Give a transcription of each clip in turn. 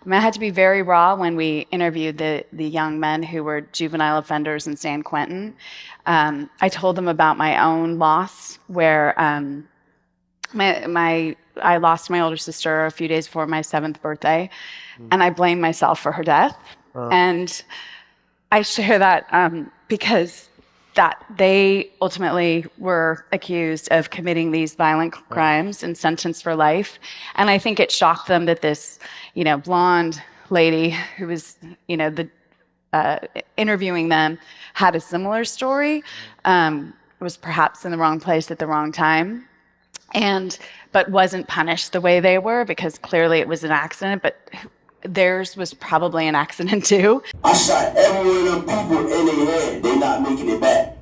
I mean, I had to be very raw when we interviewed the young men who were juvenile offenders in San Quentin. I told them about my own loss, where I lost my older sister a few days before my 7th birthday, and I blamed myself for her death. And I share that because that they ultimately were accused of committing these violent crimes and sentenced for life. And I think it shocked them that this, blonde lady who was, interviewing them had a similar story, was perhaps in the wrong place at the wrong time, but wasn't punished the way they were, because clearly it was an accident, but theirs was probably an accident too. I shot every one of them people in their head. They not making it back.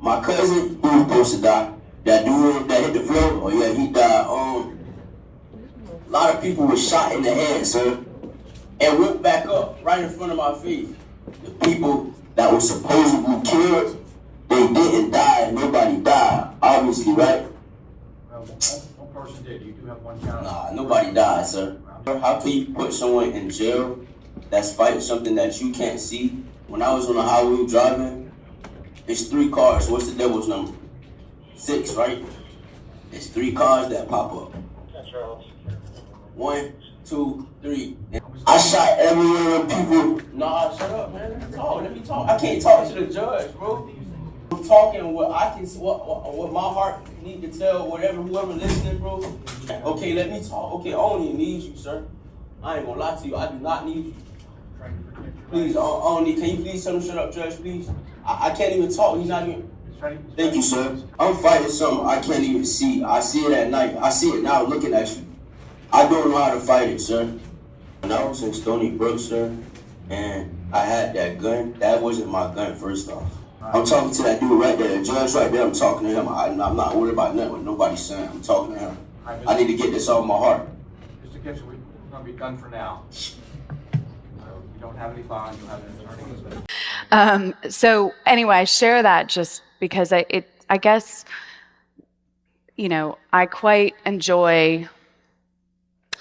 My cousin, he was supposed to die. That dude that hit the floor, he died. A lot of people were shot in the head, sir, and went back up right in front of my face. The people that were supposedly killed, they didn't die, and nobody died, obviously, right? Well, one person did. You do have one count. Nah, nobody died, sir. How can you put someone in jail that's fighting something that you can't see? When I was on the highway driving, it's 3 cars. What's the devil's number? 6, right? It's 3 cars that pop up. That's right. 1, 2, 3. I shot every one of them people. Nah, shut up, man. Let me talk. I can't talk to the judge, bro. I'm talking what I can, what my heart need to tell whoever listening, bro. Okay, let me talk. Okay, I only need you, sir. I ain't gonna lie to you. I do not need you. Please, I don't need. Can you please tell him shut up, judge, please? I can't even talk. He's not even. Thank you, sir. I'm fighting something I can't even see. I see it at night. I see it now looking at you. I don't know how to fight it, sir. When I was in Stony Brook, sir, and I had that gun, that wasn't my gun, first off. I'm talking to that dude right there, the judge right there. I'm talking to him. I'm not worried about nothing what nobody's saying. I'm talking to him. I need to get this off my heart. Mr. Gibson, we're going to be done for now. So you don't have any bond, you don't have an attorney. So anyway, I share that just because I guess, I quite enjoy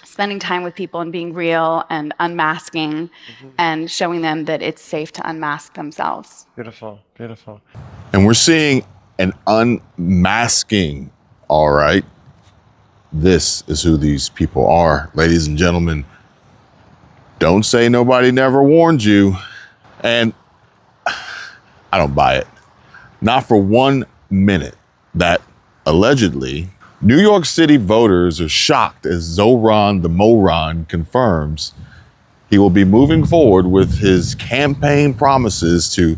spending time with people and being real and unmasking and showing them that it's safe to unmask themselves. Beautiful, beautiful. And we're seeing an unmasking, all right? This is who these people are. Ladies and gentlemen, don't say nobody never warned you. And I don't buy it. Not for 1 minute that allegedly New York City voters are shocked as Zoran the Moron confirms he will be moving forward with his campaign promises to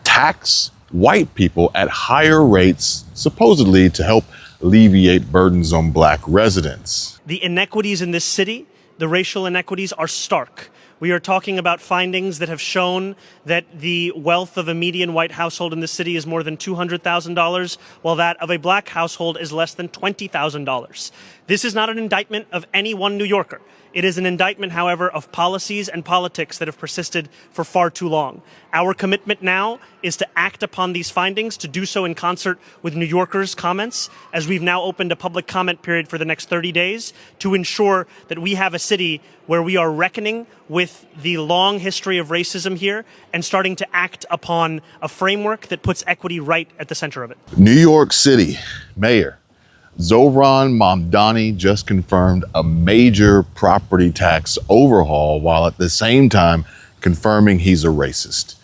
tax white people at higher rates, supposedly to help alleviate burdens on Black residents. The inequities in this city, the racial inequities, are stark. We are talking about findings that have shown that the wealth of a median white household in the city is more than $200,000, while that of a Black household is less than $20,000. This is not an indictment of any one New Yorker. It is an indictment, however, of policies and politics that have persisted for far too long. Our commitment now is to act upon these findings, to do so in concert with New Yorkers' comments, as we've now opened a public comment period for the next 30 days to ensure that we have a city where we are reckoning with the long history of racism here and starting to act upon a framework that puts equity right at the center of it. New York City Mayor Zohran Mamdani just confirmed a major property tax overhaul while at the same time confirming he's a racist.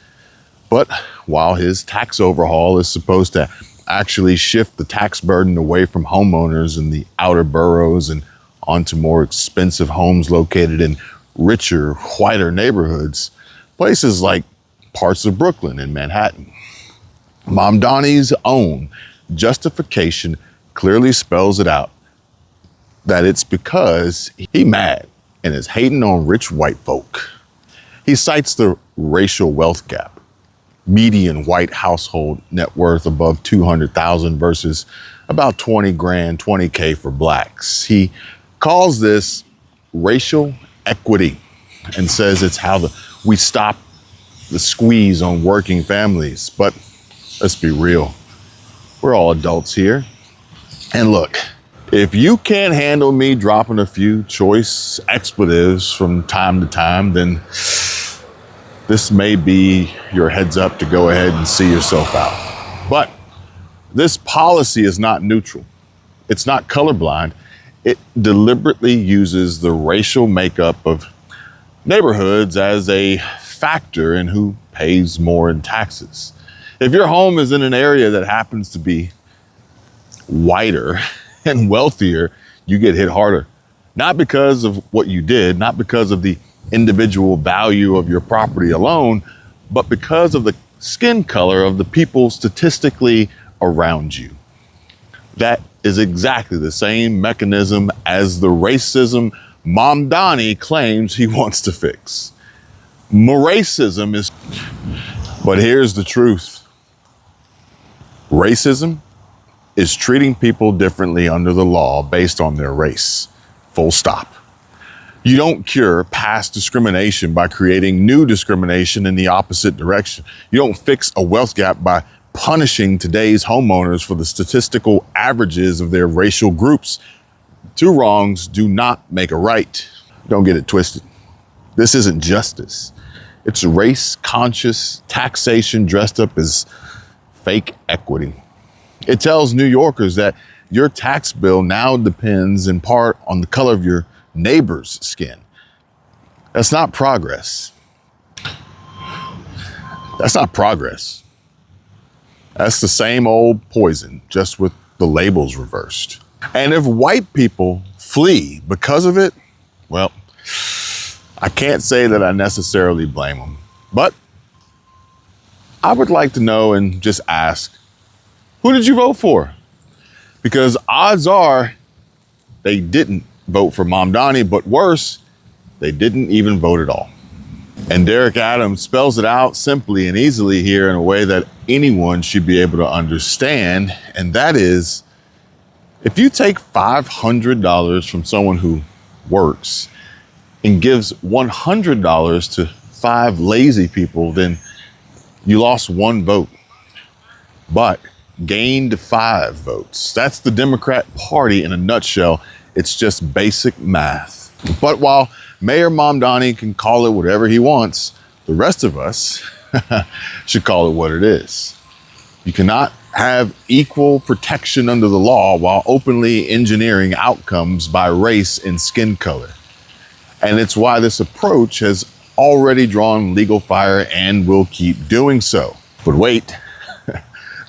But while his tax overhaul is supposed to actually shift the tax burden away from homeowners in the outer boroughs and onto more expensive homes located in richer, whiter neighborhoods, places like parts of Brooklyn and Manhattan, Mamdani's own justification clearly spells it out that it's because he mad and is hating on rich white folk. He cites the racial wealth gap, median white household net worth above 200,000 versus about 20 grand, 20K for Blacks. He calls this racial equity and says it's how we stop the squeeze on working families. But let's be real, we're all adults here. And look, If you can't handle me dropping a few choice expletives from time to time, then this may be your heads up to go ahead and see yourself out. But this policy is not neutral. It's not colorblind. It deliberately uses the racial makeup of neighborhoods as a factor in who pays more in taxes. If your home is in an area that happens to be whiter and wealthier, you get hit harder. Not because of what you did, not because of the individual value of your property alone, but because of the skin color of the people statistically around you. That is exactly the same mechanism as the racism Mamdani claims he wants to fix. Racism is, but here's the truth. Racism is treating people differently under the law based on their race. Full stop. You don't cure past discrimination by creating new discrimination in the opposite direction. You don't fix a wealth gap by punishing today's homeowners for the statistical averages of their racial groups. Two wrongs do not make a right. Don't get it twisted. This isn't justice. It's race-conscious taxation dressed up as fake equity. It tells New Yorkers that your tax bill now depends in part on the color of your neighbor's skin. That's not progress. That's not progress. That's the same old poison, just with the labels reversed. And if white people flee because of it, well, I can't say that I necessarily blame them. But I would like to know and just ask, who did you vote for? Because odds are they didn't vote for Mamdani, but worse, they didn't even vote at all. And Derek Adams spells it out simply and easily here in a way that anyone should be able to understand. And that is, if you take $500 from someone who works and gives $100 to 5 lazy people, then you lost 1 vote, but gained 5 votes. That's the Democrat Party in a nutshell. It's just basic math. But while Mayor Mamdani can call it whatever he wants, the rest of us should call it what it is. You cannot have equal protection under the law while openly engineering outcomes by race and skin color. And it's why this approach has already drawn legal fire and will keep doing so. But wait,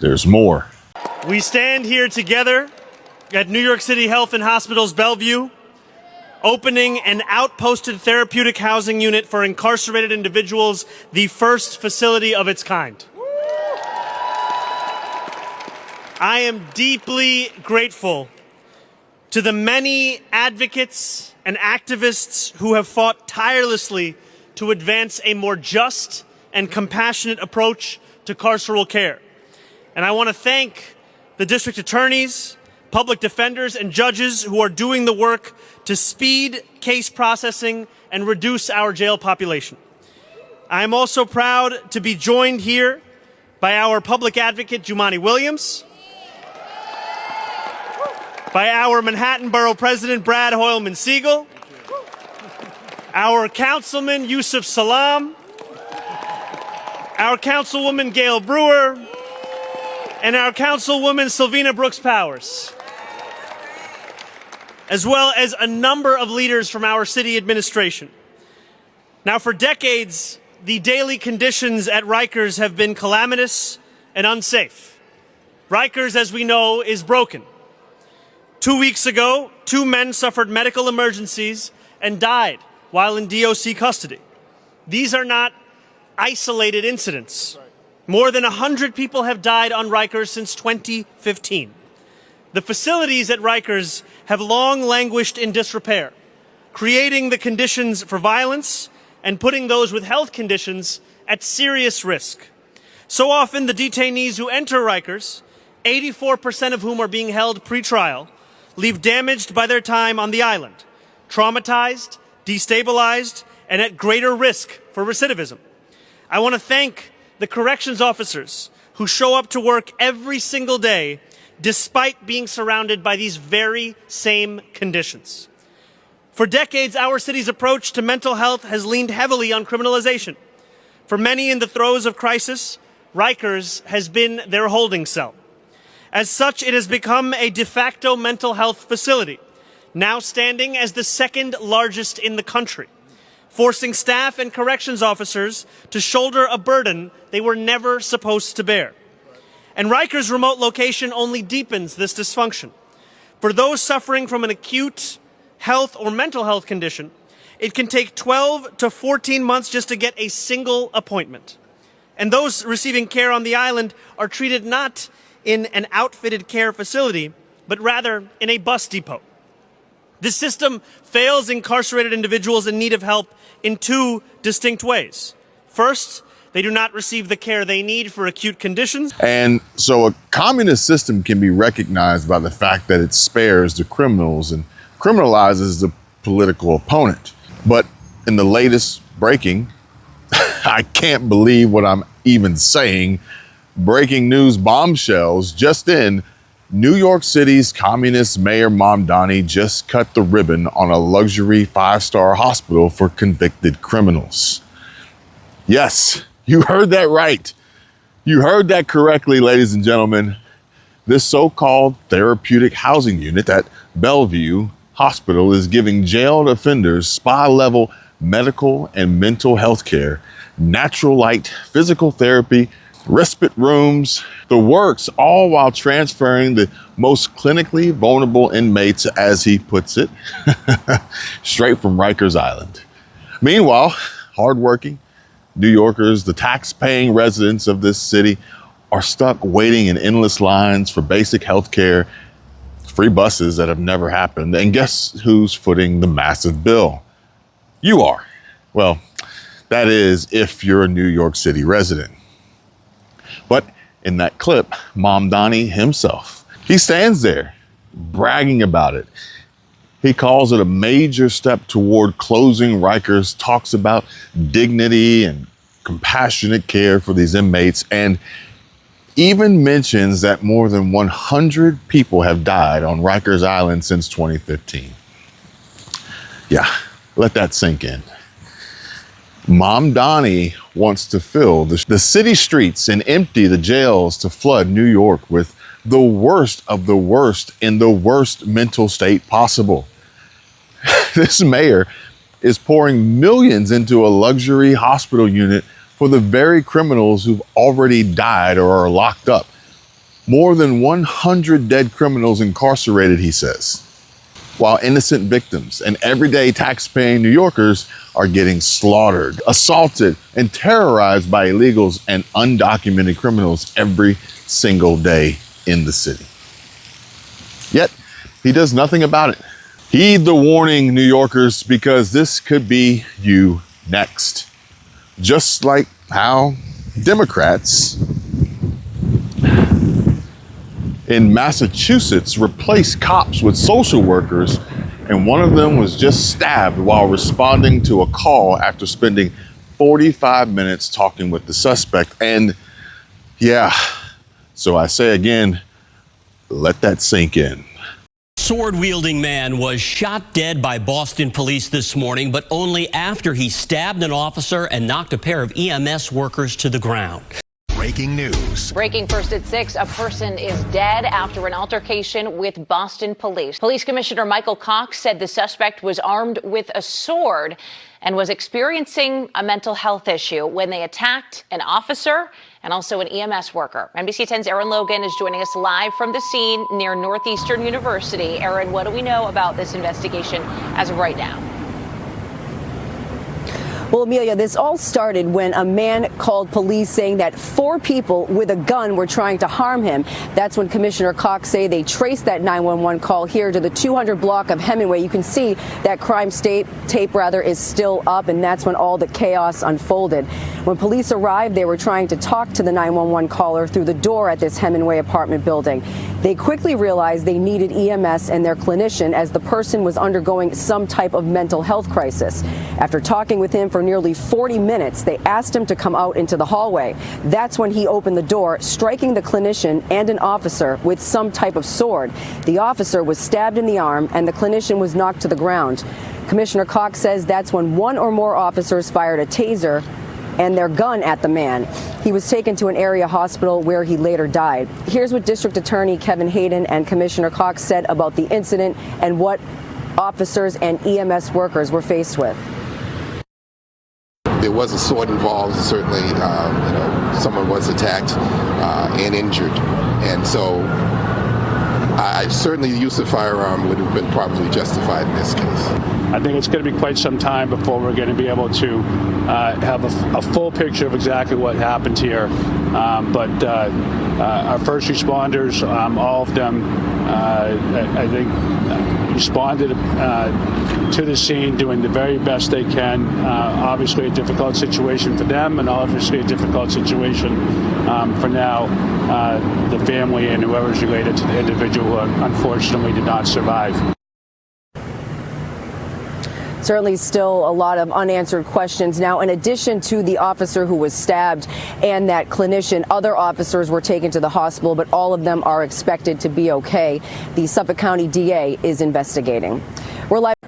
there's more. We stand here together at New York City Health and Hospitals Bellevue, opening an outposted therapeutic housing unit for incarcerated individuals, the first facility of its kind. I am deeply grateful to the many advocates and activists who have fought tirelessly to advance a more just and compassionate approach to carceral care. And I want to thank the district attorneys, public defenders, and judges who are doing the work to speed case processing and reduce our jail population. I am also proud to be joined here by our public advocate, Jumaane Williams, by our Manhattan Borough President, Brad Hoylman Siegel, our Councilman, Yusuf Salam, our Councilwoman, Gail Brewer, and our Councilwoman, Sylvina Brooks Powers, as well as a number of leaders from our city administration. Now, for decades, the daily conditions at Rikers have been calamitous and unsafe. Rikers, as we know, is broken. 2 weeks ago, 2 men suffered medical emergencies and died while in DOC custody. These are not isolated incidents. More than 100 people have died on Rikers since 2015. The facilities at Rikers have long languished in disrepair, creating the conditions for violence and putting those with health conditions at serious risk. So often, the detainees who enter Rikers, 84% of whom are being held pretrial, leave damaged by their time on the island, traumatized, destabilized, and at greater risk for recidivism. I want to thank the corrections officers who show up to work every single day despite being surrounded by these very same conditions. For decades, our city's approach to mental health has leaned heavily on criminalization. For many in the throes of crisis, Rikers has been their holding cell. As such, it has become a de facto mental health facility, now standing as the second largest in the country, forcing staff and corrections officers to shoulder a burden they were never supposed to bear. And Rikers' remote location only deepens this dysfunction. For those suffering from an acute health or mental health condition, it can take 12 to 14 months just to get a single appointment. And those receiving care on the island are treated not in an outfitted care facility, but rather in a bus depot. This system fails incarcerated individuals in need of help in two distinct ways. First, they do not receive the care they need for acute conditions. And so a communist system can be recognized by the fact that it spares the criminals and criminalizes the political opponent. But in the latest breaking, I can't believe what I'm even saying, breaking news bombshells just in, New York City's communist Mayor Mamdani just cut the ribbon on a luxury 5-star hospital for convicted criminals. Yes, you heard that right. You heard that correctly, ladies and gentlemen. This so-called therapeutic housing unit at Bellevue Hospital is giving jailed offenders spa-level medical and mental health care, natural light, physical therapy, respite rooms, the works, all while transferring the most clinically vulnerable inmates, as he puts it, straight from Rikers Island. Meanwhile, hardworking New Yorkers, the tax-paying residents of this city, are stuck waiting in endless lines for basic health care, free buses that have never happened. And guess who's footing the massive bill? You are. Well, that is if you're a New York City resident. But in that clip, Mamdani himself, he stands there bragging about it. He calls it a major step toward closing Rikers, talks about dignity and compassionate care for these inmates, and even mentions that more than 100 people have died on Rikers Island since 2015. Yeah, let that sink in. Mamdani wants to fill the city streets and empty the jails to flood New York with the worst of the worst in the worst mental state possible. This mayor is pouring millions into a luxury hospital unit for the very criminals who've already died or are locked up. More than 100 dead criminals incarcerated, he says, while innocent victims and everyday tax-paying New Yorkers are getting slaughtered, assaulted, and terrorized by illegals and undocumented criminals every single day in the city. Yet, he does nothing about it. Heed the warning, New Yorkers, because this could be you next. Just like how Democrats in Massachusetts replaced cops with social workers, and one of them was just stabbed while responding to a call after spending 45 minutes talking with the suspect. And yeah, so I say again, let that sink in. Sword-wielding man was shot dead by Boston police this morning, but only after he stabbed an officer and knocked a pair of EMS workers to the ground. Breaking news. Breaking first at 6, a person is dead after an altercation with Boston police. Police Commissioner Michael Cox said the suspect was armed with a sword and was experiencing a mental health issue when they attacked an officer and also an EMS worker. NBC 10's Aaron Logan is joining us live from the scene near Northeastern University. Aaron, what do we know about this investigation as of right now? Well, Amelia, this all started when a man called police saying that 4 people with a gun were trying to harm him. That's when Commissioner Cox say they traced that 911 call here to the 200 block of Hemingway. You can see that crime tape is still up, and that's when all the chaos unfolded. When police arrived, they were trying to talk to the 911 caller through the door at this Hemingway apartment building. They quickly realized they needed EMS and their clinician as the person was undergoing some type of mental health crisis. After talking with him for for nearly 40 minutes. They asked him to come out into the hallway. That's when he opened the door, striking the clinician and an officer with some type of sword. The officer was stabbed in the arm and the clinician was knocked to the ground. Commissioner Cox says that's when one or more officers fired a taser and their gun at the man. He was taken to an area hospital where he later died. Here's what District Attorney Kevin Hayden and Commissioner Cox said about the incident and what officers and EMS workers were faced with. There was a sword involved. Certainly, someone was attacked and injured. And so certainly the use of firearm would have been probably justified in this case. I think it's going to be quite some time before we're going to be able to have a full picture of exactly what happened here. But our first responders, all of them, I think, responded to the scene doing the very best they can. Obviously a difficult situation for them and obviously a difficult situation for now the family and whoever's related to the individual who unfortunately did not survive. Certainly still a lot of unanswered questions. Now, in addition to the officer who was stabbed and that clinician, other officers were taken to the hospital, but all of them are expected to be okay. The Suffolk County DA is investigating.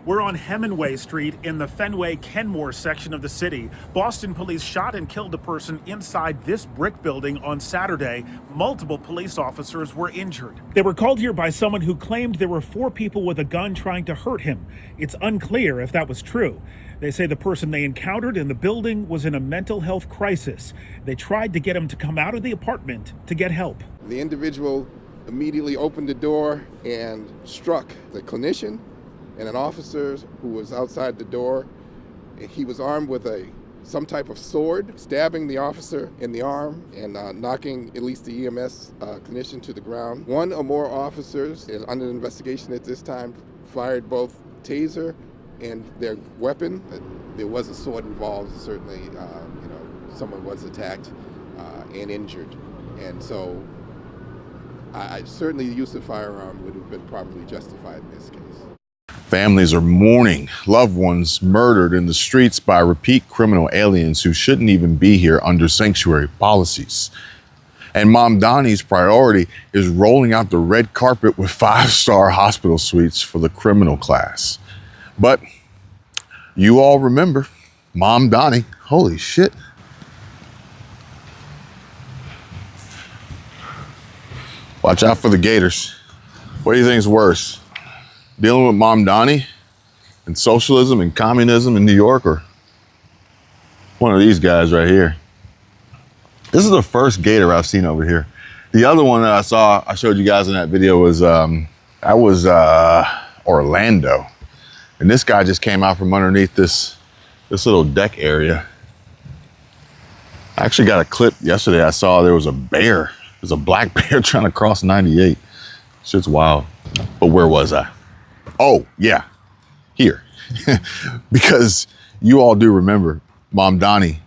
We're on Hemingway Street in the Fenway-Kenmore section of the city. Boston police shot and killed a person inside this brick building on Saturday. Multiple police officers were injured. They were called here by someone who claimed there were 4 people with a gun trying to hurt him. It's unclear if that was true. They say the person they encountered in the building was in a mental health crisis. They tried to get him to come out of the apartment to get help. The individual immediately opened the door and struck the clinician and an officer who was outside the door. He was armed with some type of sword, stabbing the officer in the arm and knocking at least the EMS clinician to the ground. 1 or more officers is under investigation at this time, fired both taser and their weapon. There was a sword involved. Certainly, someone was attacked and injured. And so certainly the use of firearm would have been probably justified in this case. Families are mourning loved ones murdered in the streets by repeat criminal aliens who shouldn't even be here under sanctuary policies. And Mom Donnie's priority is rolling out the red carpet with 5-star hospital suites for the criminal class. But you all remember Mom Donnie. Holy shit. Watch out for the gators. What do you think is worse? Dealing with Mom Donnie and socialism and communism in New York, or one of these guys right here? This is the first gator I've seen over here. The other one that I showed you guys in that video was Orlando. And this guy just came out from underneath this little deck area. I actually got a clip yesterday. I saw there was a bear. There's a black bear trying to cross 98. Shit's wild. But where was I? Oh, yeah, here. Because you all do remember Mom Donnie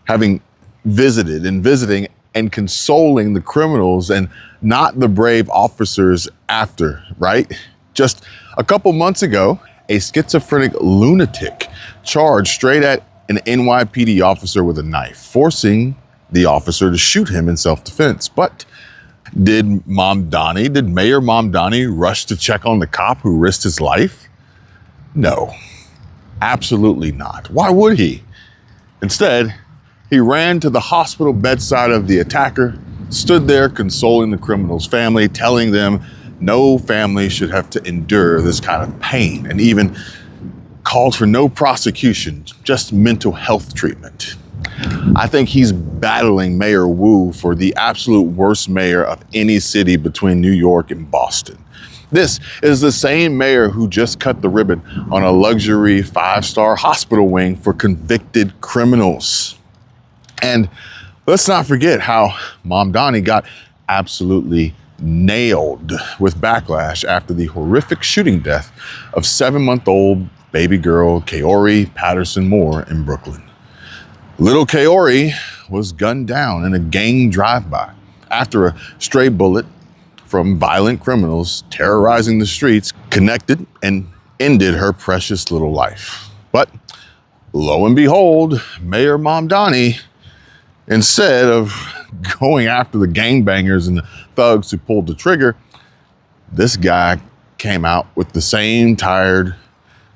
having visiting and consoling the criminals and not the brave officers after, right? Just a couple months ago, a schizophrenic lunatic charged straight at an NYPD officer with a knife, forcing the officer to shoot him in self-defense. But did Mayor Mom Donnie rush to check on the cop who risked his life? No, absolutely not. Why would he? Instead, he ran to the hospital bedside of the attacker, stood there consoling the criminal's family, telling them no family should have to endure this kind of pain, and even called for no prosecution, just mental health treatment. I think he's battling Mayor Wu for the absolute worst mayor of any city between New York and Boston. This is the same mayor who just cut the ribbon on a luxury 5-star hospital wing for convicted criminals. And let's not forget how Mom Donnie got absolutely nailed with backlash after the horrific shooting death of 7-month-old baby girl Kaori Patterson Moore in Brooklyn. Little Kaori was gunned down in a gang drive-by after a stray bullet from violent criminals terrorizing the streets connected and ended her precious little life. But lo and behold, Mayor Mamdani, instead of going after the gangbangers and the thugs who pulled the trigger, this guy came out with the same tired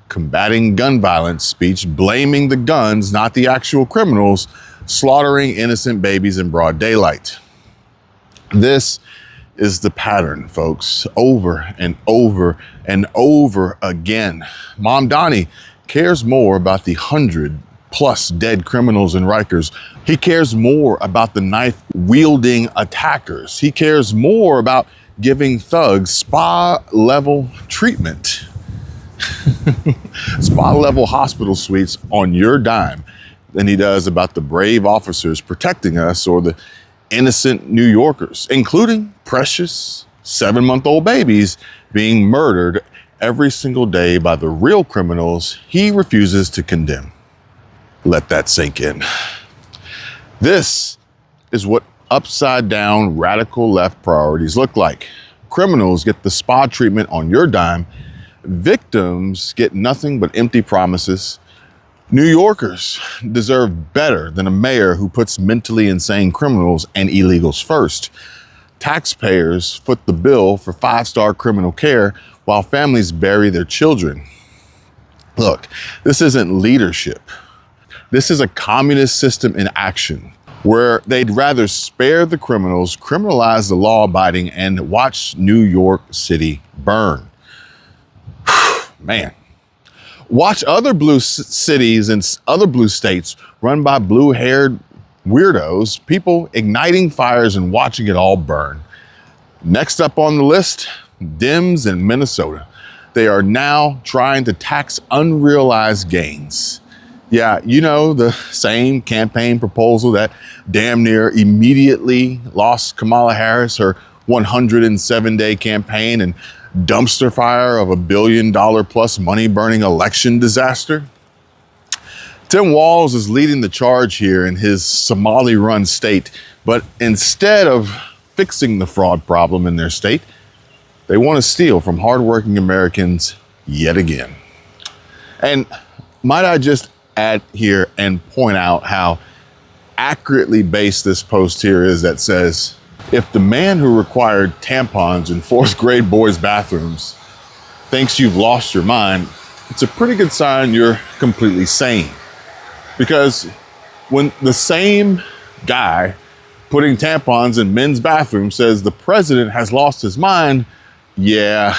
combating gun violence speech, blaming the guns, not the actual criminals, slaughtering innocent babies in broad daylight. This is the pattern, folks, over and over and over again. Mamdani cares more about the 100+ dead criminals in Rikers. He cares more about the knife-wielding attackers. He cares more about giving thugs spa-level treatment, spa-level hospital suites on your dime than he does about the brave officers protecting us or the innocent New Yorkers, including precious 7-month-old babies being murdered every single day by the real criminals he refuses to condemn. Let that sink in. This is what upside down radical left priorities look like. Criminals get the spa treatment on your dime. Victims get nothing but empty promises. New Yorkers deserve better than a mayor who puts mentally insane criminals and illegals first. Taxpayers foot the bill for 5-star criminal care while families bury their children. Look, this isn't leadership. This is a communist system in action where they'd rather spare the criminals, criminalize the law-abiding, and watch New York City burn. Man. Watch other blue cities and other blue states run by blue-haired weirdos, people igniting fires and watching it all burn. Next up on the list, Dems in Minnesota. They are now trying to tax unrealized gains. Yeah, you know, the same campaign proposal that damn near immediately lost Kamala Harris her 107-day campaign and dumpster fire of $1 billion plus money burning election disaster. Tim Walz is leading the charge here in his Somali run state, but instead of fixing the fraud problem in their state, they want to steal from hardworking Americans yet again. And might I just add here and point out how accurately based this post here is that says, if the man who required tampons in 4th grade boys' bathrooms thinks you've lost your mind, it's a pretty good sign you're completely sane. Because when the same guy putting tampons in men's bathrooms says the president has lost his mind, yeah,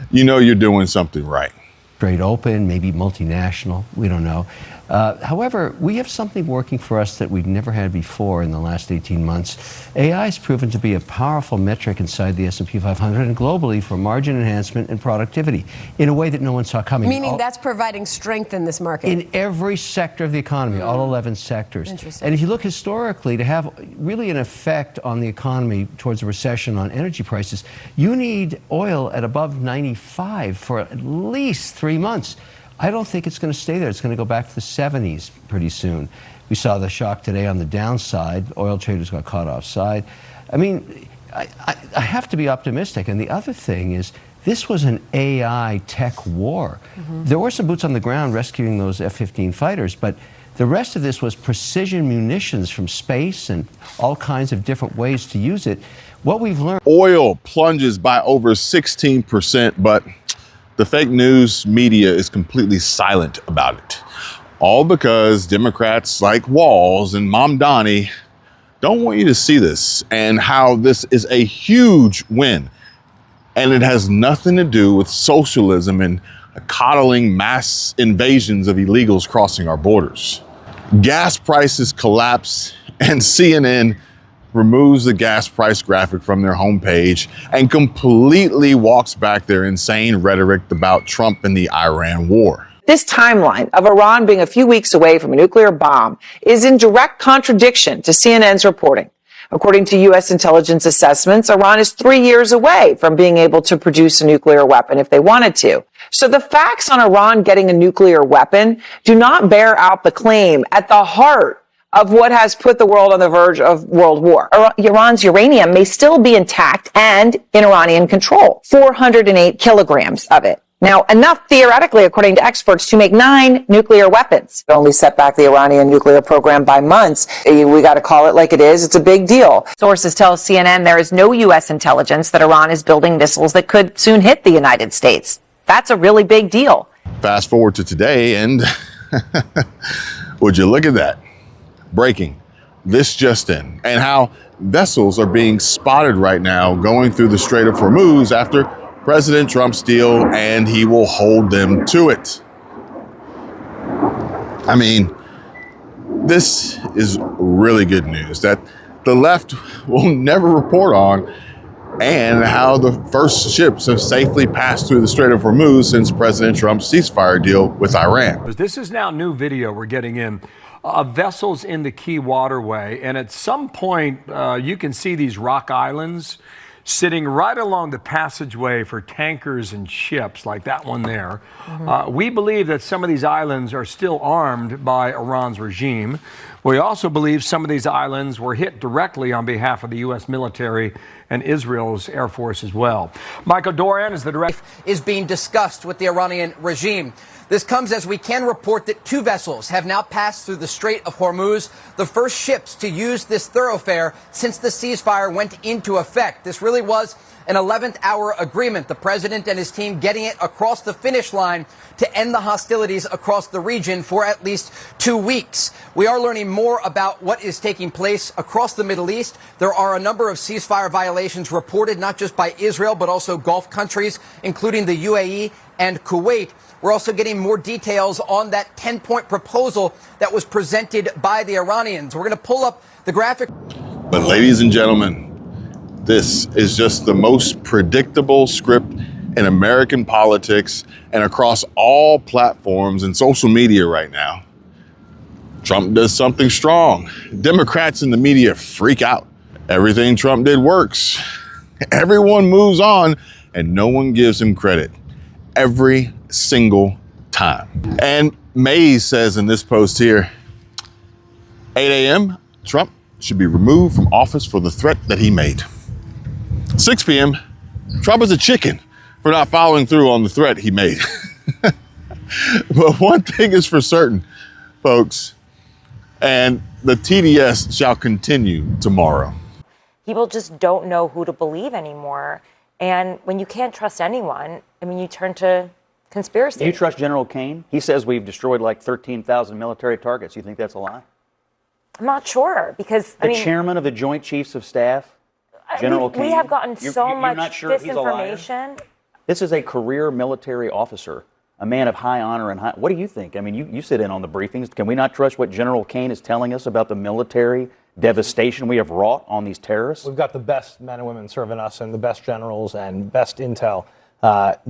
you know you're doing something right. Straight open, maybe multinational, we don't know. However, we have something working for us that we've never had before in the last 18 months. AI has proven to be a powerful metric inside the S&P 500 and globally for margin enhancement and productivity in a way that no one saw coming. Meaning that's providing strength in this market? In every sector of the economy, all 11 sectors. Interesting. And if you look historically, to have really an effect on the economy towards a recession on energy prices, you need oil at above 95 for at least 3 months. I don't think it's going to stay there. It's going to go back to the 70s pretty soon. We saw the shock today on the downside. Oil traders got caught offside. I mean, I have to be optimistic. And the other thing is, this was an AI tech war. There were some boots on the ground rescuing those F-15 fighters, but the rest of this was precision munitions from space and all kinds of different ways to use it. What we've learned... Oil plunges by over 16%, but the fake news media is completely silent about it. All because Democrats like Walz and Mamdani don't want you to see this and how this is a huge win. And it has nothing to do with socialism and coddling mass invasions of illegals crossing our borders. Gas prices collapse and CNN removes the gas price graphic from their homepage and completely walks back their insane rhetoric about Trump and the Iran war. This timeline of Iran being a few weeks away from a nuclear bomb is in direct contradiction to CNN's reporting. According to U.S. intelligence assessments, Iran is 3 years away from being able to produce a nuclear weapon if they wanted to. So the facts on Iran getting a nuclear weapon do not bear out the claim at the heart of what has put the world on the verge of world war. Iran's uranium may still be intact and in Iranian control, 408 kilograms of it. Now, enough theoretically, according to experts, to make 9 nuclear weapons. It only set back the Iranian nuclear program by months. We got to call it like it is. It's a big deal. Sources tell CNN there is no U.S. intelligence that Iran is building missiles that could soon hit the United States. That's a really big deal. Fast forward to today, and would you look at that? Breaking. This just in. And how vessels are being spotted right now going through the Strait of Hormuz after President Trump's deal, and he will hold them to it. I mean, this is really good news that the left will never report on, and how the first ships have safely passed through the Strait of Hormuz since President Trump's ceasefire deal with Iran. This is now new video we're getting in of vessels in the Key waterway, and at some point you can see these rock islands sitting right along the passageway for tankers and ships, like that one there. We believe that some of these islands are still armed by Iran's regime. We also believe some of these islands were hit directly on behalf of the U.S. military and Israel's Air Force as well. Michael Doran is the director. Is being discussed with the Iranian regime. This comes as we can report that 2 vessels have now passed through the Strait of Hormuz, the first ships to use this thoroughfare since the ceasefire went into effect. This really was an 11th hour agreement, the president and his team getting it across the finish line to end the hostilities across the region for at least 2 weeks. We are learning more about what is taking place across the Middle East. There are a number of ceasefire violations reported, not just by Israel, but also Gulf countries, including the UAE and Kuwait. We're also getting more details on that 10-point proposal that was presented by the Iranians. We're going to pull up the graphic. But ladies and gentlemen, this is just the most predictable script in American politics and across all platforms and social media right now. Trump does something strong. Democrats and the media freak out. Everything Trump did works. Everyone moves on, and no one gives him credit. Every single time. And Mays says in this post here, 8 a.m., Trump should be removed from office for the threat that he made. 6 p.m., Trump is a chicken for not following through on the threat he made. But one thing is for certain, folks, and the TDS shall continue tomorrow. People just don't know who to believe anymore. And when you can't trust anyone, I mean, you turn to conspiracy. Do you trust General Kane? He says we've destroyed like 13,000 military targets. You think that's a lie? I'm not sure, because the chairman of the Joint Chiefs of Staff, General Kane. We have gotten so much not sure disinformation. This is a career military officer, a man of high honor and high. What do you think? I mean, you sit in on the briefings. Can we not trust what General Kane is telling us about the military devastation we have wrought on these terrorists? We've got the best men and women serving us, and the best generals and best intel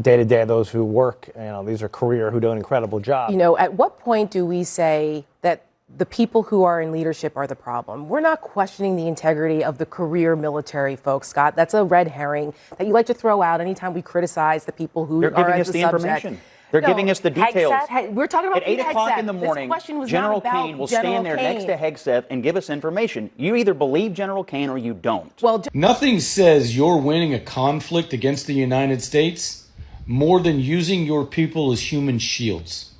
day to day. Those who work, these are career who do an incredible job. At what point do we say that the people who are in leadership are the problem? We're not questioning the integrity of the career military folks, Scott. That's a red herring that you like to throw out anytime we criticize the people who They're are giving at us the the subject. information. They're giving us the details. We're talking about at 8 o'clock in the morning. General Kane will stand there next to Hegseth and give us information. You either believe General Kane or you don't. Well, nothing says you're winning a conflict against the United States more than using your people as human shields.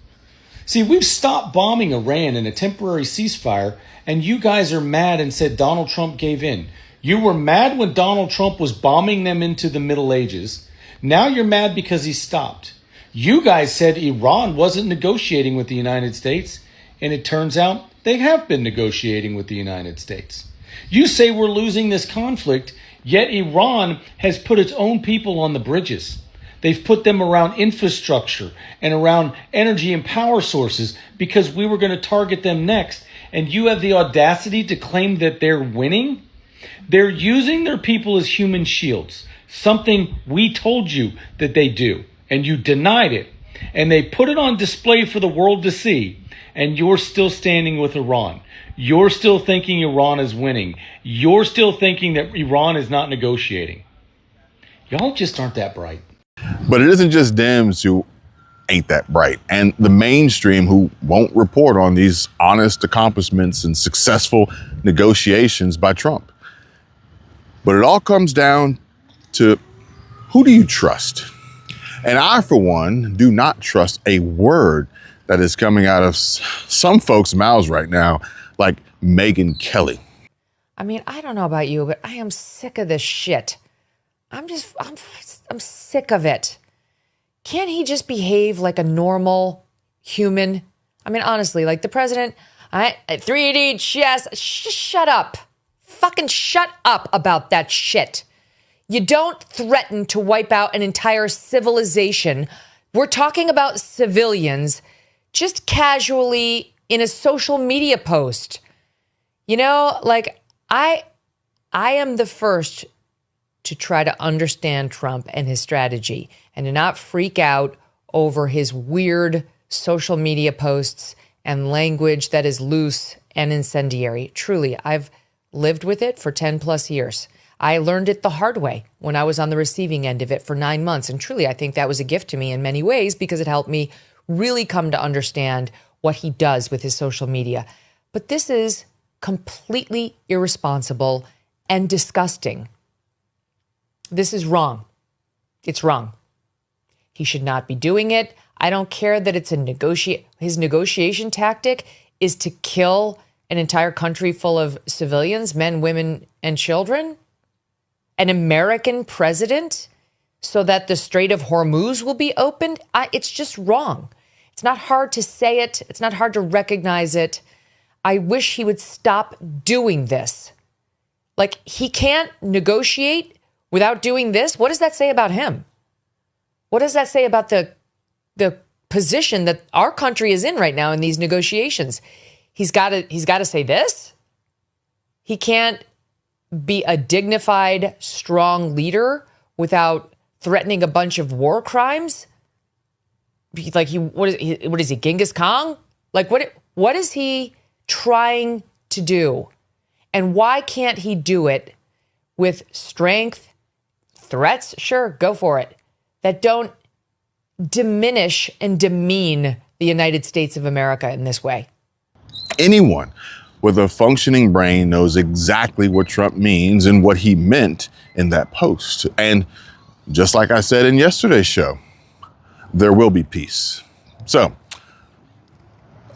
See, we've stopped bombing Iran in a temporary ceasefire, and you guys are mad and said Donald Trump gave in. You were mad when Donald Trump was bombing them into the Middle Ages. Now you're mad because he stopped. You guys said Iran wasn't negotiating with the United States, and it turns out they have been negotiating with the United States. You say we're losing this conflict, yet Iran has put its own people on the bridges. They've put them around infrastructure and around energy and power sources because we were going to target them next. And you have the audacity to claim that they're winning? They're using their people as human shields, something we told you that they do, and you denied it. And they put it on display for the world to see, and you're still standing with Iran. You're still thinking Iran is winning. You're still thinking that Iran is not negotiating. Y'all just aren't that bright. But it isn't just Dems who ain't that bright, and the mainstream who won't report on these honest accomplishments and successful negotiations by Trump. But it all comes down to, who do you trust? And I, for one, do not trust a word that is coming out of some folks' mouths right now, like Megyn Kelly. I mean, I don't know about you, but I am sick of this shit. I'm sick of it. Can't he just behave like a normal human? I mean, honestly, like the president, 3D, yes, shut up. Fucking shut up about that shit. You don't threaten to wipe out an entire civilization. We're talking about civilians just casually in a social media post. You know, like I am the first to try to understand Trump and his strategy and to not freak out over his weird social media posts and language that is loose and incendiary. Truly, I've lived with it for 10 plus years. I learned it the hard way when I was on the receiving end of it for 9 months. And truly, I think that was a gift to me in many ways because it helped me really come to understand what he does with his social media. But this is completely irresponsible and disgusting. This is wrong. It's wrong. He should not be doing it. I don't care that it's his negotiation tactic is to kill an entire country full of civilians, men, women, and children. An American president so that the Strait of Hormuz will be opened. It's just wrong. It's not hard to say it. It's not hard to recognize it. I wish he would stop doing this. Like, he can't negotiate without doing this. What does that say about him? What does that say about the position that our country is in right now in these negotiations? He's got to say this. He can't be a dignified, strong leader without threatening a bunch of war crimes. Like what is he, Genghis Khan? Like what is he trying to do? And why can't he do it with strength, threats? Sure, go for it. That don't diminish and demean the United States of America in this way. Anyone with a functioning brain knows exactly what Trump means and what he meant in that post. And just like I said in yesterday's show, there will be peace. So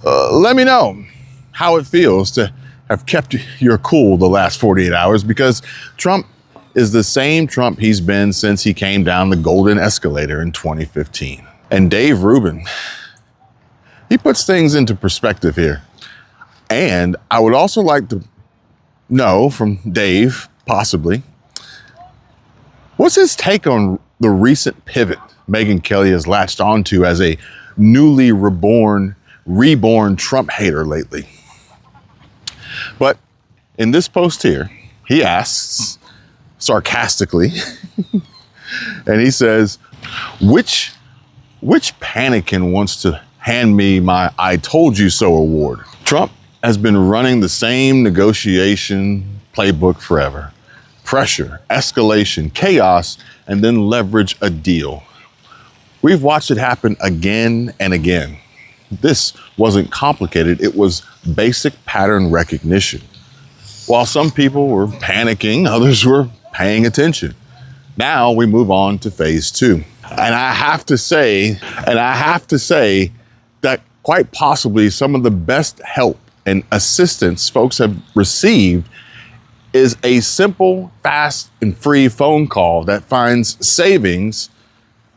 let me know how it feels to have kept your cool the last 48 hours, because Trump is the same Trump he's been since he came down the golden escalator in 2015. And Dave Rubin, he puts things into perspective here. And I would also like to know from Dave, possibly, what's his take on the recent pivot Megyn Kelly has latched onto as a newly reborn Trump hater lately. But in this post here, he asks sarcastically, and he says, which panickin wants to hand me my I told you so award? Trump has been running the same negotiation playbook forever. Pressure, escalation, chaos, and then leverage a deal. We've watched it happen again and again. This wasn't complicated. It was basic pattern recognition. While some people were panicking, others were paying attention. Now we move on to phase 2. And I have to say that quite possibly some of the best help and assistance folks have received is a simple, fast, and free phone call that finds savings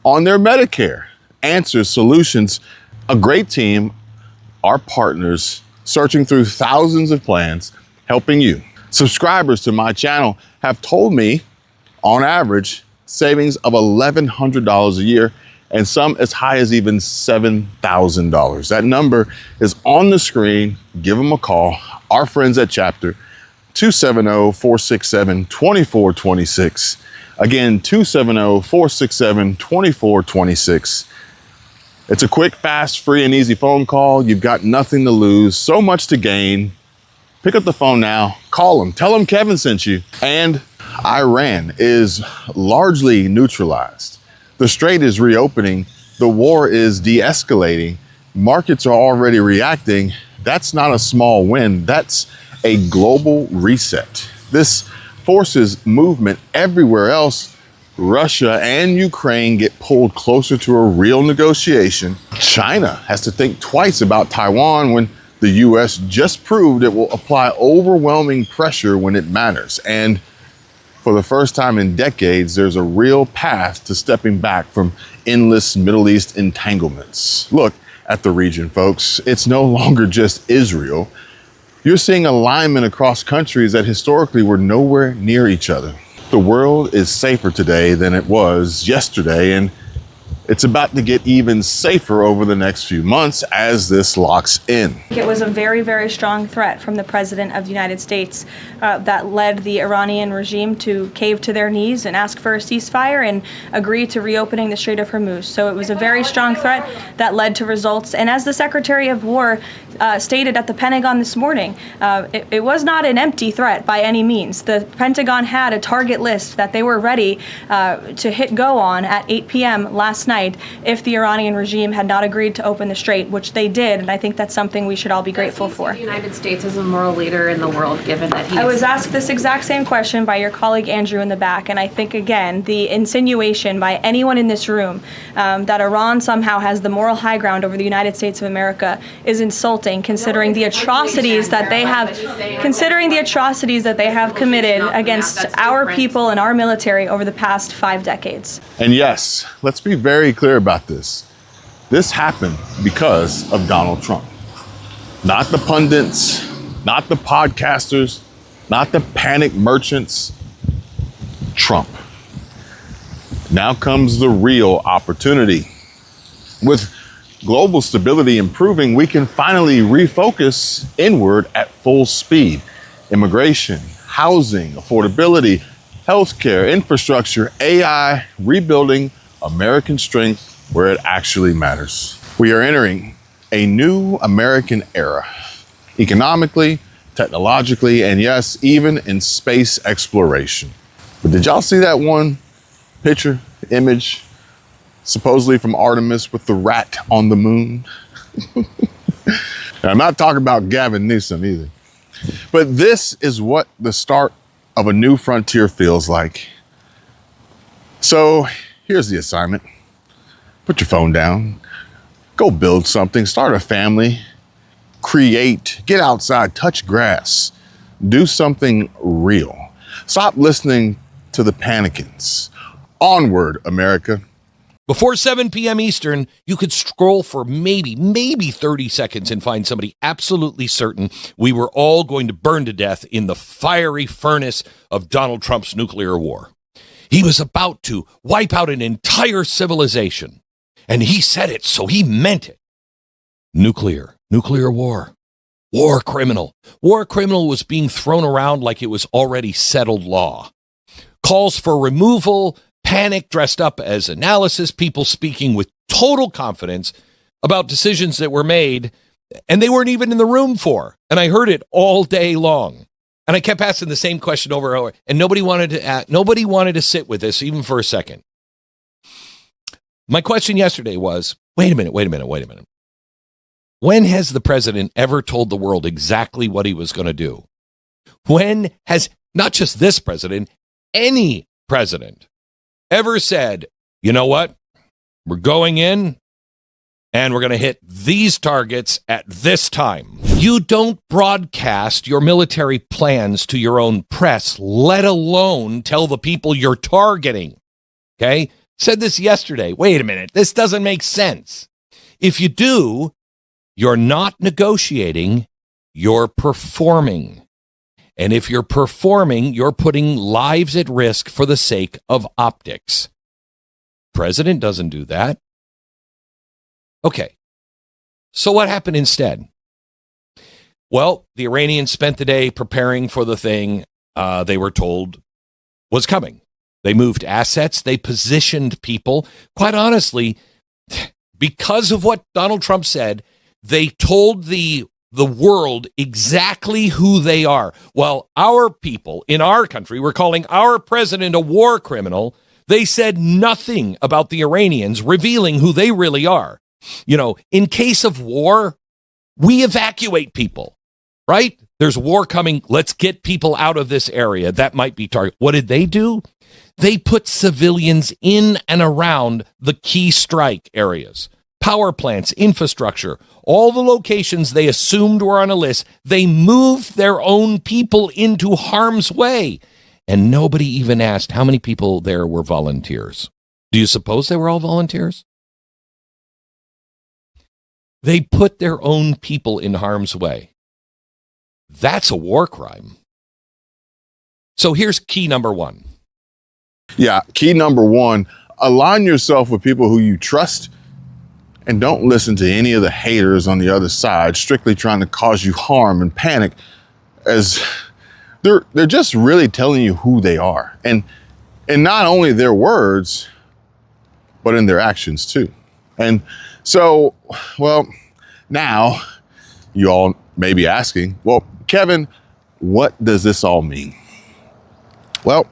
on their Medicare, answers solutions, a great team, our partners, searching through thousands of plans, helping you. Subscribers to my channel have told me, on average, savings of $1,100 a year, and some as high as even $7,000. That number is on the screen. Give them a call. Our friends at Chapter, 270-467-2426. Again, 270-467-2426. It's a quick, fast, free, and easy phone call. You've got nothing to lose, so much to gain. Pick up the phone now, call them, tell them Kevin sent you. And Iran is largely neutralized. The strait is reopening. The war is de-escalating. Markets are already reacting. That's not a small win. That's a global reset. This forces movement everywhere else Russia and Ukraine get pulled closer to a real negotiation, China has to think twice about Taiwan when the U.S. just proved it will apply overwhelming pressure when it matters. And for the first time in decades, there's a real path to stepping back from endless Middle East entanglements. Look at the region, folks. It's no longer just Israel. You're seeing alignment across countries that historically were nowhere near each other. The world is safer today than it was yesterday, and it's about to get even safer over the next few months as this locks in. It was a very, very strong threat from the President of the United States that led the Iranian regime to cave to their knees and ask for a ceasefire and agree to reopening the Strait of Hormuz. So it was a very strong threat that led to results. And as the Secretary of War stated at the Pentagon this morning, it was not an empty threat by any means. The Pentagon had a target list that they were ready to hit go on at 8 p.m. last night if the Iranian regime had not agreed to open the strait, which they did, and I think that's something we should all be grateful for. The United States is a moral leader in the world, given that I was asked this exact same question by your colleague Andrew in the back, and I think, again, the insinuation by anyone in this room that Iran somehow has the moral high ground over the United States of America is insulting, considering the atrocities that they have committed against our people and our military over the past 5 decades. And yes, let's be very clear about this. This happened because of Donald Trump. Not the pundits, not the podcasters, not the panic merchants. Trump. Now comes the real opportunity. With global stability improving, we can finally refocus inward at full speed. Immigration, housing, affordability, healthcare, infrastructure, AI, rebuilding American strength where it actually matters. We are entering a new American era, economically, technologically, and yes, even in space exploration. But did y'all see that one picture, image, supposedly from Artemis with the rat on the moon? I'm not talking about Gavin Newsom either. But this is what the start of a new frontier feels like. So here's the assignment. Put your phone down, go build something, start a family, create, get outside, touch grass, do something real. Stop listening to the panicans. Onward, America. Before 7 p.m. Eastern, you could scroll for maybe 30 seconds and find somebody absolutely certain we were all going to burn to death in the fiery furnace of Donald Trump's nuclear war. He was about to wipe out an entire civilization. And he said it, so he meant it. Nuclear war. War criminal. War criminal was being thrown around like it was already settled law. Calls for removal, panic dressed up as analysis, people speaking with total confidence about decisions that were made and they weren't even in the room for. And I heard it all day long. And I kept asking the same question over and over, and nobody wanted to sit with this even for a second. My question yesterday was, wait a minute. When has the president ever told the world exactly what he was going to do? When has not just this president, any president ever said, you know what? We're going in and we're going to hit these targets at this time. You don't broadcast your military plans to your own press, let alone tell the people you're targeting. Okay? Said this yesterday. Wait a minute. This doesn't make sense. If you do, you're not negotiating, you're performing. And if you're performing, you're putting lives at risk for the sake of optics. President doesn't do that. Okay. So what happened instead? Well, the Iranians spent the day preparing for the thing they were told was coming. They moved assets. They positioned people. Quite honestly, because of what Donald Trump said, they told the world exactly who they are. While our people in our country were calling our president a war criminal, they said nothing about the Iranians, revealing who they really are. You know, in case of war, we evacuate people, right? There's war coming. Let's get people out of this area. That might be target. What did they do? They put civilians in and around the key strike areas, power plants, infrastructure, all the locations they assumed were on a list. They moved their own people into harm's way. And nobody even asked how many people there were volunteers. Do you suppose they were all volunteers? They put their own people in harm's way. That's a war crime. So here's key number one. Yeah, key number one, align yourself with people who you trust and don't listen to any of the haters on the other side, strictly trying to cause you harm and panic, as they're just really telling you who they are. And not only their words, but in their actions too. And so, well, now you all may be asking, well, Kevin, what does this all mean? Well,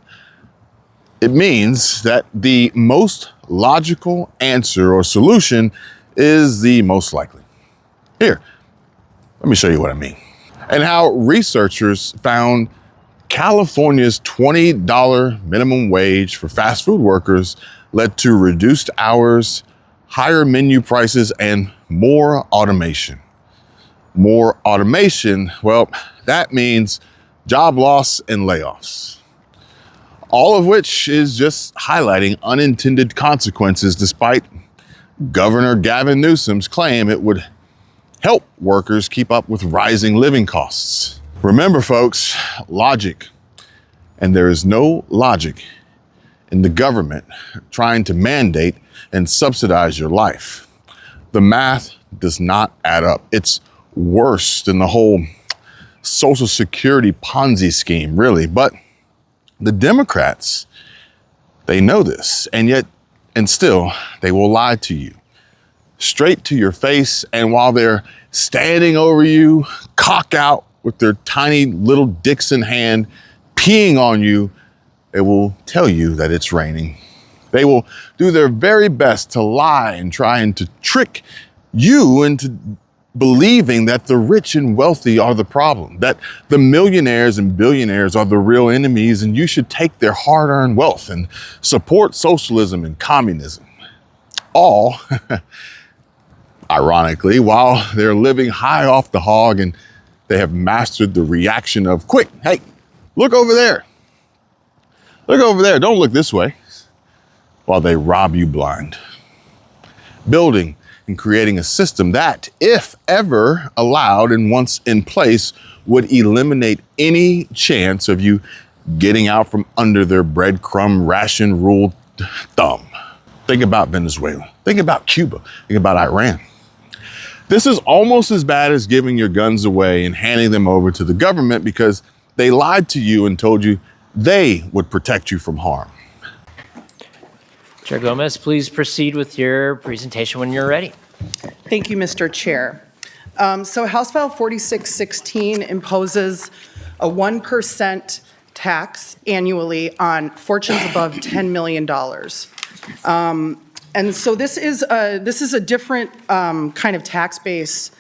it means that the most logical answer or solution is the most likely. Here, let me show you what I mean. And how researchers found California's $20 minimum wage for fast food workers led to reduced hours, higher menu prices, and more automation. More automation, well, that means job loss and layoffs. All of which is just highlighting unintended consequences, despite Governor Gavin Newsom's claim it would help workers keep up with rising living costs. Remember, folks, logic. And there is no logic in the government trying to mandate and subsidize your life. The math does not add up. It's worse than the whole Social Security Ponzi scheme, really. But the Democrats, they know this, and still they will lie to you straight to your face. And while they're standing over you, cock out with their tiny little dicks in hand, peeing on you, they will tell you that it's raining. They will do their very best to lie and trying to trick you into believing that the rich and wealthy are the problem, that the millionaires and billionaires are the real enemies, and you should take their hard-earned wealth and support socialism and communism. All, ironically, while they're living high off the hog and they have mastered the reaction of, quick, hey, look over there. Look over there. Don't look this way. While they rob you blind. Building and creating a system that, if ever allowed and once in place, would eliminate any chance of you getting out from under their breadcrumb ration ruled thumb. Think about Venezuela. Think about Cuba. Think about Iran. This is almost as bad as giving your guns away and handing them over to the government because they lied to you and told you they would protect you from harm. Chair Gomez, please proceed with your presentation when you're ready. Thank you, Mr. Chair. So House File 4616 imposes a 1% tax annually on fortunes above $10 million. And so this is a different kind of tax base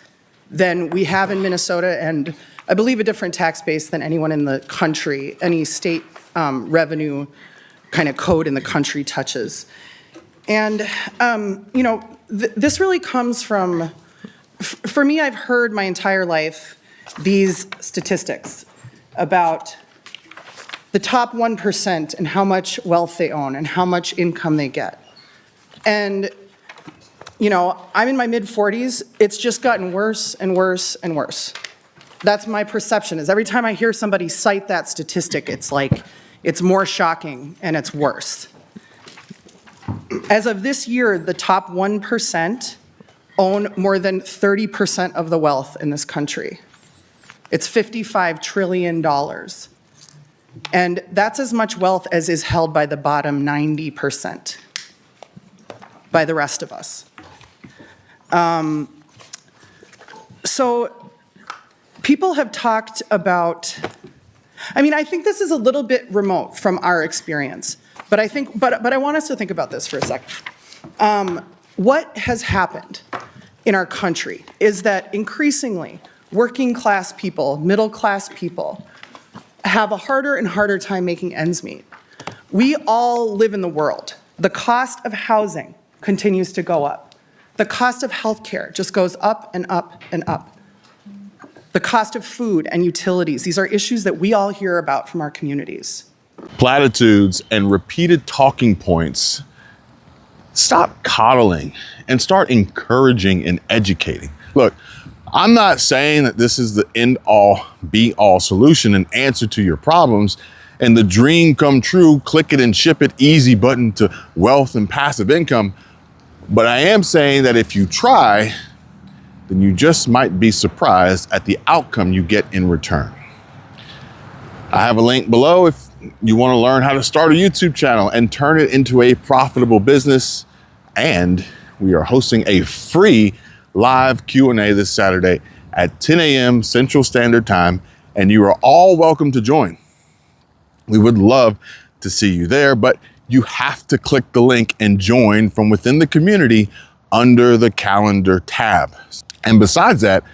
than we have in Minnesota, and I believe a different tax base than anyone in the country, any state revenue kind of code in the country touches. And, you know, this really comes from, for me, I've heard my entire life these statistics about the top 1% and how much wealth they own and how much income they get. And, you know, I'm in my mid-40s. It's just gotten worse and worse and worse. That's my perception, is every time I hear somebody cite that statistic, it's like, it's more shocking and it's worse. As of this year, the top 1% own more than 30% of the wealth in this country. It's $55 trillion. And that's as much wealth as is held by the bottom 90%, by the rest of us. So people have talked about, I mean, I think this is a little bit remote from our experience, but I want us to think about this for a second. What has happened in our country is that increasingly working class people, middle class people, have a harder and harder time making ends meet. We all live in the world. The cost of housing continues to go up. The cost of healthcare just goes up and up and up. The cost of food and utilities, these are issues that we all hear about from our communities. Platitudes and repeated talking points. Stop coddling and start encouraging and educating. Look, I'm not saying that this is the end-all, be-all solution and answer to your problems and the dream come true, click it and ship it easy button to wealth and passive income. But I am saying that if you try, then you just might be surprised at the outcome you get in return. I have a link below if you want to learn how to start a YouTube channel and turn it into a profitable business. And we are hosting a free live Q&A this Saturday at 10 a.m. Central Standard Time, and you are all welcome to join. We would love to see you there, but you have to click the link and join from within the community under the calendar tab. And besides that,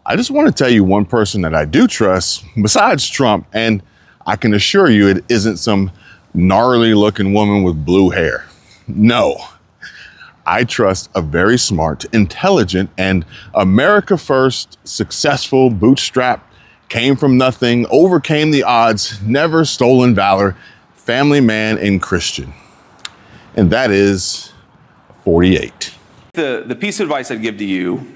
I just want to tell you one person that I do trust besides Trump, and I can assure you it isn't some gnarly looking woman with blue hair. No, I trust a very smart, intelligent, and America first, successful, bootstrapped, came from nothing, overcame the odds, never stolen valor, family man and Christian. And that is 48. The piece of advice I'd give to you,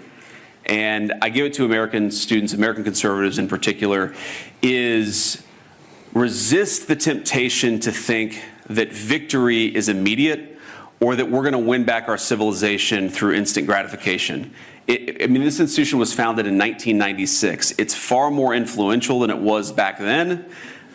and I give it to American students, American conservatives in particular, is resist the temptation to think that victory is immediate or that we're going to win back our civilization through instant gratification. This institution was founded in 1996. It's far more influential than it was back then,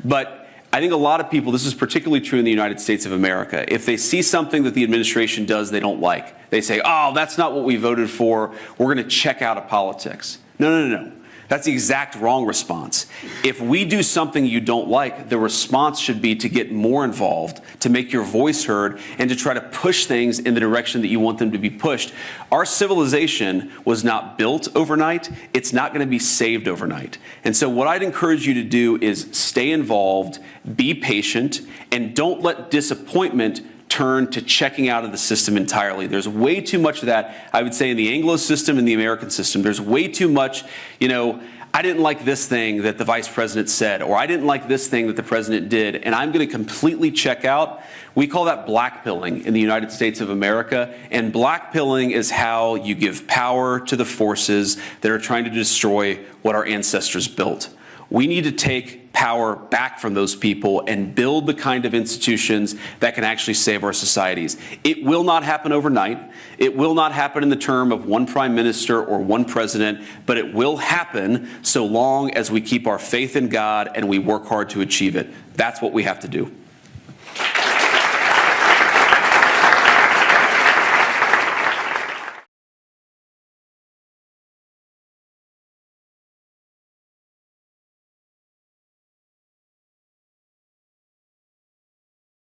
but I think a lot of people, this is particularly true in the United States of America, if they see something that the administration does they don't like, they say, oh, that's not what we voted for, we're going to check out of politics. No. That's the exact wrong response. If we do something you don't like, the response should be to get more involved, to make your voice heard, and to try to push things in the direction that you want them to be pushed. Our civilization was not built overnight. It's not going to be saved overnight. And so what I'd encourage you to do is stay involved, be patient, and don't let disappointment turn to checking out of the system entirely. There's way too much of that, I would say, in the Anglo system and the American system. There's way too much, I didn't like this thing that the vice president said, or I didn't like this thing that the president did, and I'm going to completely check out. We call that blackpilling in the United States of America, and blackpilling is how you give power to the forces that are trying to destroy what our ancestors built. We need to take power back from those people and build the kind of institutions that can actually save our societies. It will not happen overnight. It will not happen in the term of one prime minister or one president, but it will happen so long as we keep our faith in God and we work hard to achieve it. That's what we have to do.